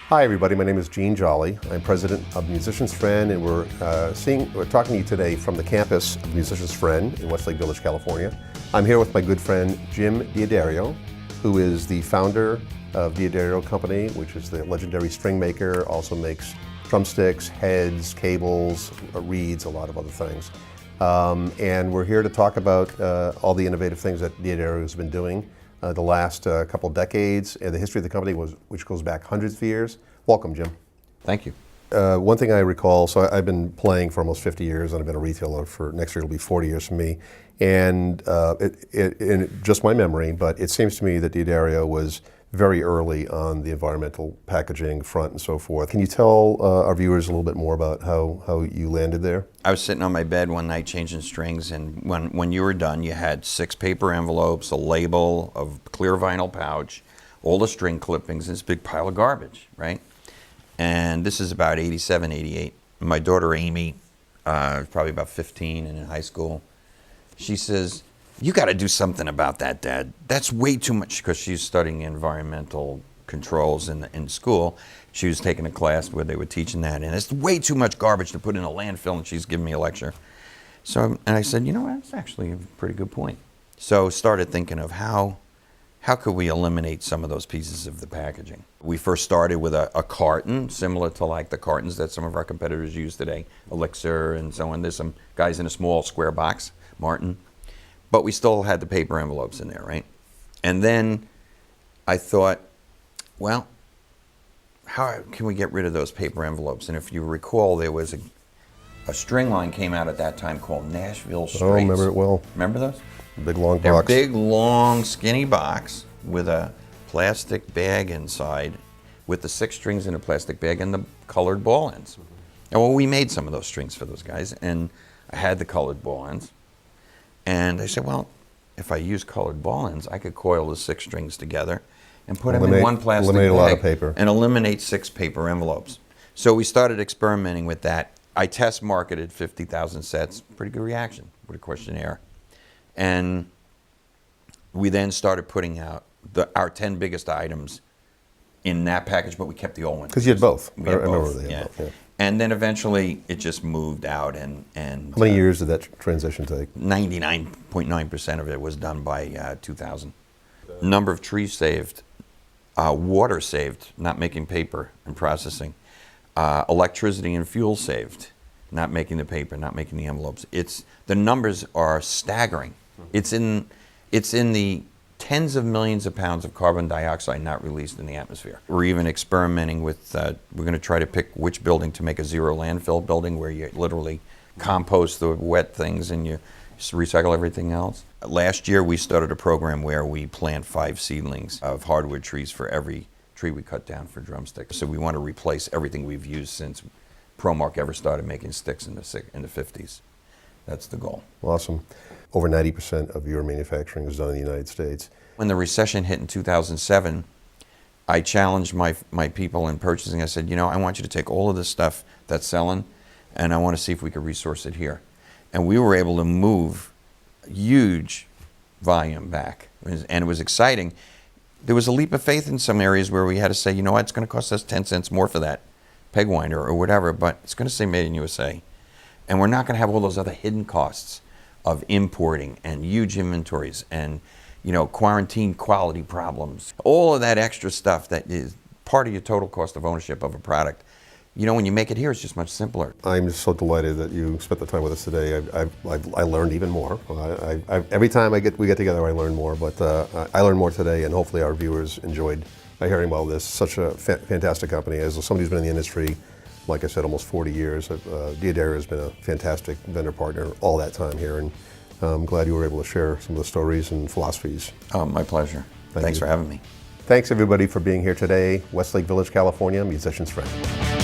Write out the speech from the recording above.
Hi everybody, my name is Gene Joly. I'm president of Musicians Friend, and we're talking to you today from the campus of Musicians Friend in Westlake Village, California. I'm here with my good friend Jim D'Addario, who is the founder of D'Addario Company, which is the legendary string maker, also makes drumsticks, heads, cables, reeds, a lot of other things. And we're here to talk about all the innovative things that D'Addario has been doing the last couple decades, and the history of the company which goes back hundreds of years. Welcome, Jim. Thank you. One thing I recall, so I've been playing for almost 50 years, and I've been a retailer for next year. It'll be 40 years for me, and just my memory, but it seems to me that D'Addario was very early on the environmental packaging front and so forth. Can you tell our viewers a little bit more about how you landed there? I was sitting on my bed one night changing strings, and when you were done, you had 6 paper envelopes, a label, a clear vinyl pouch, all the string clippings, and this big pile of garbage, right? And this is about 87, 88. My daughter Amy, probably about 15 and in high school, she says, "You got to do something about that, Dad. That's way too much," because she's studying environmental controls in school. She was taking a class where they were teaching that, and it's way too much garbage to put in a landfill, and she's giving me a lecture. So, and I said, you know what, that's actually a pretty good point. So started thinking of how could we eliminate some of those pieces of the packaging. We first started with a carton, similar to like the cartons that some of our competitors use today, Elixir and so on. There's some guys in a small square box, Martin. But we still had the paper envelopes in there, right? And then I thought, well, how can we get rid of those paper envelopes? And if you recall, there was a string line came out at that time called Nashville Straits. Oh, remember it well. Remember those? Big long They're box. big, long, skinny box with a plastic bag inside with the 6 strings in a plastic bag and the colored ball ends. And well, we made some of those strings for those guys, and I had the colored ball ends. And I said, well, if I use colored ball ends, I could coil the 6 strings together and put them in one plastic bag. Eliminate a lot of paper. And eliminate 6 paper envelopes. So we started experimenting with that. I test marketed 50,000 sets, pretty good reaction with a questionnaire. And we then started putting out our 10 biggest items in that package, but we kept the old one. Because you had both. We had remember both, they had both, yeah. And then eventually it just moved out, and How many years did that transition take? 99.9% of it was done by 2000. Number of trees saved, water saved, not making paper and processing, electricity and fuel saved, not making the paper, not making the envelopes. The numbers are staggering. It's in the tens of millions of pounds of carbon dioxide not released in the atmosphere. We're even experimenting with, we're going to try to pick which building to make a zero landfill building where you literally compost the wet things and you recycle everything else. Last year we started a program where we plant 5 seedlings of hardwood trees for every tree we cut down for drumsticks. So we want to replace everything we've used since ProMark ever started making sticks in the 50s. That's the goal. Awesome. Over 90% of your manufacturing is done in the United States. When the recession hit in 2007, I challenged my people in purchasing. I said, you know, I want you to take all of this stuff that's selling, and I want to see if we could resource it here. And we were able to move huge volume back, and it was exciting. There was a leap of faith in some areas where we had to say, you know what, it's going to cost us 10 cents more for that peg winder or whatever, but it's going to say made in USA. And we're not going to have all those other hidden costs of importing and huge inventories and, you know, quarantine quality problems. All of that extra stuff that is part of your total cost of ownership of a product. You know, when you make it here, it's just much simpler. I'm just so delighted that you spent the time with us today. I learned even more. Every time we get together, I learn more, but I learned more today, and hopefully our viewers enjoyed hearing about this. Such a fantastic company. As somebody who's been in the industry, like I said, almost 40 years, D'Addario has been a fantastic vendor partner all that time here, and I'm glad you were able to share some of the stories and philosophies. Oh, my pleasure. Thanks for having me. Thanks everybody for being here today. Westlake Village, California, Musicians Friend.